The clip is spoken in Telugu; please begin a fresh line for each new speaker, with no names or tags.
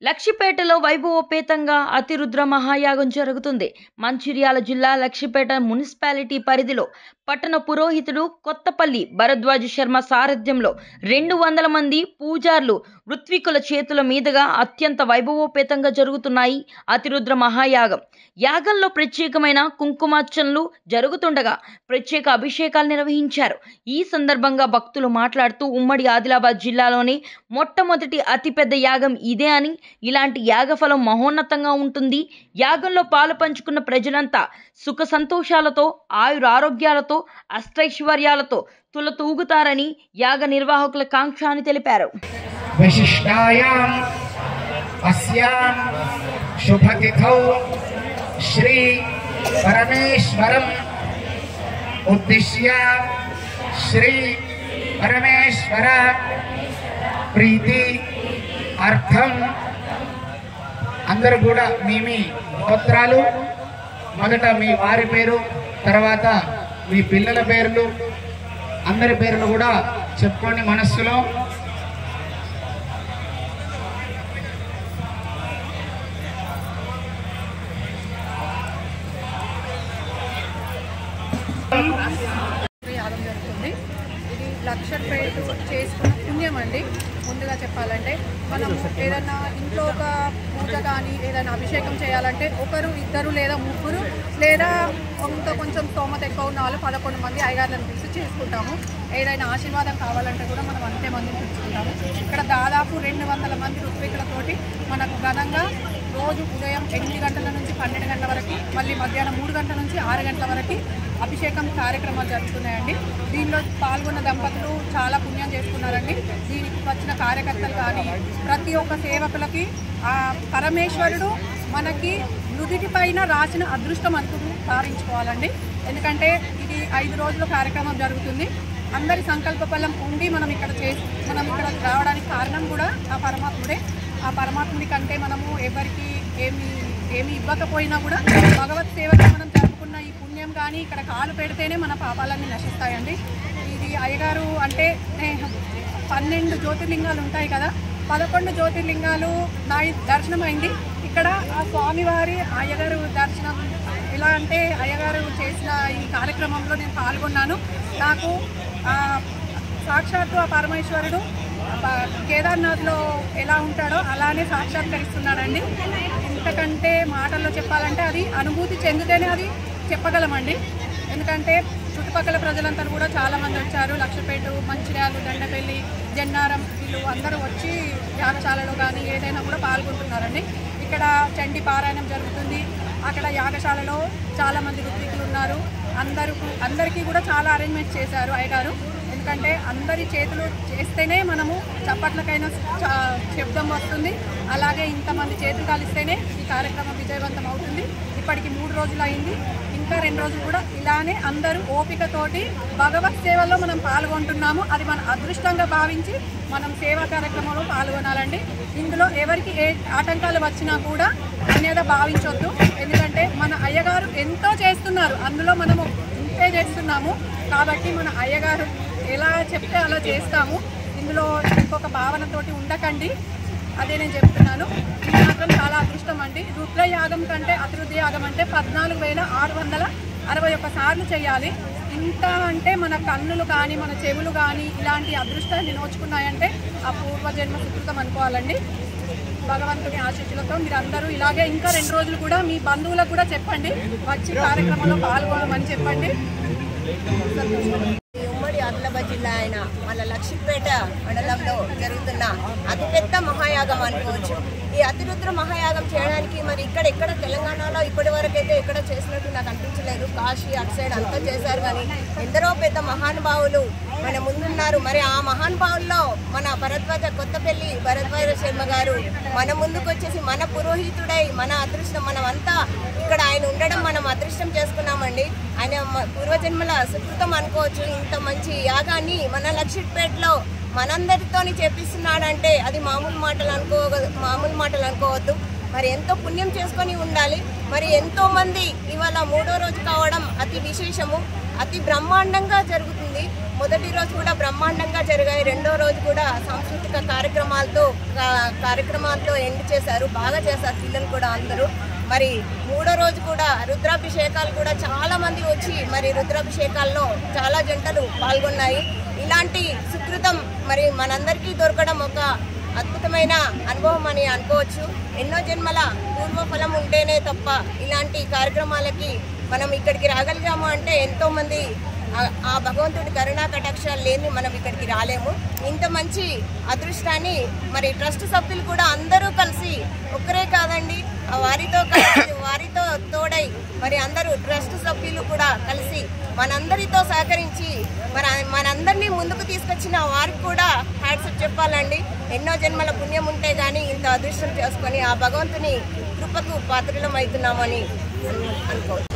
లక్షిపేటలో వైభవోపేతంగా అతిరుద్ర మహాయాగం జరుగుతుంది. మంచిర్యాల జిల్లా లక్షిపేట మున్సిపాలిటీ పరిధిలో పట్టణ పురోహితుడు కొత్తపల్లి భరద్వాజ్ శర్మ సారథ్యంలో 200 మంది పూజార్లు ఋత్వికుల చేతుల మీదుగా అత్యంత వైభవోపేతంగా జరుగుతున్నాయి అతిరుద్ర మహాయాగం. యాగంలో ప్రత్యేకమైన కుంకుమార్చనలు జరుగుతుండగా ప్రత్యేక అభిషేకాలు నిర్వహించారు. ఈ సందర్భంగా భక్తులు మాట్లాడుతూ ఉమ్మడి ఆదిలాబాద్ జిల్లాలోని మొట్టమొదటి అతిపెద్ద యాగం ఇదే అని, ఇలాంటి యాగఫలం మహోన్నతంగా ఉంటుంది. యాగంలో పాలు పంచుకున్న ప్రజలంతా సుఖ సంతోషాలతో ఆయురారోగ్యాలతో అష్టైశ్వర్యాలతో తులతూగుతారని యాగ నిర్వాహకుల కాంక్ష అని తెలిపారు.
విశిష్టాయాం అస్యాం శుభతిథౌ శ్రీ పరమేశ్వరం ఉద్దిశ్య శ్రీ పరమేశ్వర ప్రీతి అర్థం అందరూ కూడా మీ గోత్రాలు, మొదట మీ వారి పేరు, తర్వాత మీ పిల్లల పేర్లు, అందరి పేర్లు కూడా చెప్పుకోండి మనస్సులో.
యాగం జరుగుతుంది. ఇది లక్షపేట చేసుకున్న పుణ్యం అండి. ముందుగా చెప్పాలంటే మనం ఏదైనా ఇంట్లో ఒక పూజ కానీ ఏదైనా అభిషేకం చేయాలంటే ఒకరు, ఇద్దరు లేదా ముగ్గురు లేదా కొంచెం స్తోమత ఎక్కువ ఉన్న వాళ్ళు 11 మంది అయ్యగారులను పిలిచి చేసుకుంటాము. ఏదైనా ఆశీర్వాదం కావాలంటే కూడా మనం అంతే మందిని పిలుచుకుంటాము. ఇక్కడ దాదాపు 200 మంది ఋత్వికులతోటి మనకు ఘనంగా రోజు ఉదయం 8 గంటల నుంచి 12 గంటల వరకు, మళ్ళీ మధ్యాహ్నం 3 గంటల నుంచి 6 గంటల వరకు అభిషేకం కార్యక్రమాలు జరుగుతున్నాయండి. దీనిలో పాల్గొన్న దంపతులు చాలా పుణ్యం చేసుకున్నారండి. దీనికి వచ్చిన కార్యకర్తలు కానీ ప్రతి ఒక్క సేవకులకి పరమేశ్వరుడు మనకి నుదిటి పైన రాసిన అదృష్టం అనుకుని భావించుకోవాలండి. ఎందుకంటే ఇది 5 రోజుల కార్యక్రమం జరుగుతుంది. అందరి సంకల్ప బలం ఉండి మనం ఇక్కడ రావడానికి కారణం కూడా ఆ పరమాత్ముడే. ఆ పరమాత్ముడి కంటే మనము ఎవరికి ఏమి ఇవ్వకపోయినా కూడా భగవత్ సేవగా మనం జరుపుకున్న ఈ పుణ్యం కానీ ఇక్కడ కాలు పెడితేనే మన పాపాలన్నీ నశిస్తాయండి. ఇది అయ్యగారు అంటే 12 జ్యోతిర్లింగాలు ఉంటాయి కదా, 11 జ్యోతిర్లింగాలు నా దర్శనం అయింది. ఇక్కడ ఆ స్వామివారి అయ్యగారు దర్శనం ఎలా అంటే అయ్యగారు చేసిన ఈ కార్యక్రమంలో నేను పాల్గొన్నాను. నాకు సాక్షాత్తు ఆ పరమేశ్వరుడు కేదార్నాథ్లో ఎలా ఉంటాడో అలానే సాక్షాత్కరిస్తున్నాడండి. ఇంతకంటే మాటల్లో చెప్పాలంటే అది అనుభూతి చెందితేనే అది చెప్పగలమండి. ఎందుకంటే చుట్టుపక్కల ప్రజలంతా కూడా చాలామంది వచ్చారు. లక్షపేట, మంచిర్యాల, దండపల్లి, జన్నారం వీళ్ళు అందరూ వచ్చి యాగశాలలో కానీ ఏదైనా కూడా పాల్గొంటున్నారండి. ఇక్కడ చండీ పారాయణం జరుగుతుంది. అక్కడ యాగశాలలో చాలామంది ఋత్వికులు ఉన్నారు. అందరికీ కూడా చాలా అరేంజ్మెంట్స్ చేశారు అయ్యగారు. ఎందుకంటే అందరి చేతులు చేస్తేనే మనము చప్పట్లకైనా శబ్దం వస్తుంది. అలాగే ఇంతమంది చేతులు కలిస్తేనే ఈ కార్యక్రమం విజయవంతం అవుతుంది. ఇప్పటికి 3 రోజులు అయింది. ఇంకా 2 రోజులు కూడా ఇలానే అందరూ ఓపికతోటి భగవత్ సేవలో మనం పాల్గొంటున్నాము. అది మన అదృష్టంగా భావించి మనం సేవా కార్యక్రమంలో పాల్గొనాలండి. ఇందులో ఎవరికి ఏ ఆటంకాలు వచ్చినా కూడా అన్యద భావించొద్దు. ఎందుకంటే మన అయ్యగారు ఎంతో చేస్తున్నారు, అందులో మనము ఇంతే చేస్తున్నాము. కాబట్టి మన అయ్యగారు ఎలా చెప్తే అలా చేస్తాము. ఇందులో ఇంకొక భావనతోటి ఉండకండి. అదే నేను చెప్తున్నాను. ఇది మాత్రం చాలా అదృష్టం అండి. రుద్ర యాగం కంటే అతిరుద్ర యాగం అంటే 14,661 సార్లు చేయాలి. ఇంత అంటే మన కన్నులు కానీ మన చెవులు కానీ ఇలాంటి అదృష్టాన్ని నోచుకున్నాయంటే ఆ పూర్వజన్మ సుకృతం అనుకోవాలండి. భగవంతుని ఆశీస్సులతో మీరందరూ ఇలాగే ఇంకా 2 రోజులు కూడా మీ బంధువులకు కూడా చెప్పండి, వచ్చి కార్యక్రమంలో పాల్గొనమని చెప్పండి.
ఉమ్మడి ఆదిలాబాద్ జిల్లా అయిన మన లక్షిపేట మండలంలో జరుగుతున్న అతిపెద్ద మహాయాగం అనుకోవచ్చు. ఈ అతిరుద్ర మహాయాగం చేయడానికి మరి ఎక్కడ తెలంగాణలో ఇప్పటి వరకు అయితే ఎక్కడ చేసినట్టు నాకు అనిపించలేదు. కాశీ అటు సైడ్ అంతా చేశారు, కానీ ఎందరో పెద్ద మహానుభావులు మన ముందున్నారు. మరి ఆ మహానుభావుల్లో మన కొత్తపల్లి భరద్వాజ శర్మ గారు మన ముందుకు వచ్చేసి మన పురోహితుడై మన అదృష్టం మనమంతా ఇక్కడ ఆయన ఉండడం మనం అదృష్టం చేసుకున్నామండి. ఆయన పూర్వజన్మల సుకృతం అనుకోవచ్చు. ఇంత మంచి యాగాన్ని మన లక్షిపేటలో మనందరితోని చేపిస్తున్నాడంటే అది మామూలు మాటలు అనుకోవద్దు. మరి ఎంతో పుణ్యం చేసుకొని ఉండాలి. మరి ఎంతో మంది ఇవాళ 3వ రోజు కావడం అతి విశేషము, అతి బ్రహ్మాండంగా జరుగుతుంది. మొదటి రోజు కూడా బ్రహ్మాండంగా జరిగాయి. రెండో రోజు కూడా సాంస్కృతిక కార్యక్రమాలతో ఎండ్ చేశారు. బాగా చేశారు పిల్లలు కూడా అందరూ. మరి మూడో రోజు కూడా రుద్రాభిషేకాలు కూడా చాలా మంది వచ్చి మరి రుద్రాభిషేకాల్లో చాలా జంటలు పాల్గొన్నాయి. ఇలాంటి సుకృతం మరి మనందరికీ దొరకడం ఒక అద్భుతమైన అనుభవం అని అనుకోవచ్చు. ఎన్నో జన్మల పూర్వఫలం ఉంటేనే తప్ప ఇలాంటి కార్యక్రమాలకి మనం ఇక్కడికి రాగలిగాము అంటే ఎంతోమంది ఆ భగవంతుడి కరుణా కటాక్షాలు లేని మనం ఇక్కడికి రాలేము. ఇంత మంచి అదృష్టాన్ని మరి ట్రస్ట్ సభ్యులు కూడా అందరూ కలిసి, ఒక్కరే కాదండి, వారితో తోడై మరి అందరూ ట్రస్ట్ సభ్యులు కూడా కలిసి మనందరితో సహకరించి మనందరినీ ముందుకు తీసుకొచ్చిన వారికి కూడా హ్యాట్స్ చెప్పాలండి. ఎన్నో జన్మల పుణ్యం ఉంటే కానీ ఇంత అదృష్టం చేసుకొని ఆ భగవంతుని కృపకు పాత్రలం అవుతున్నామని అనుకోవచ్చు.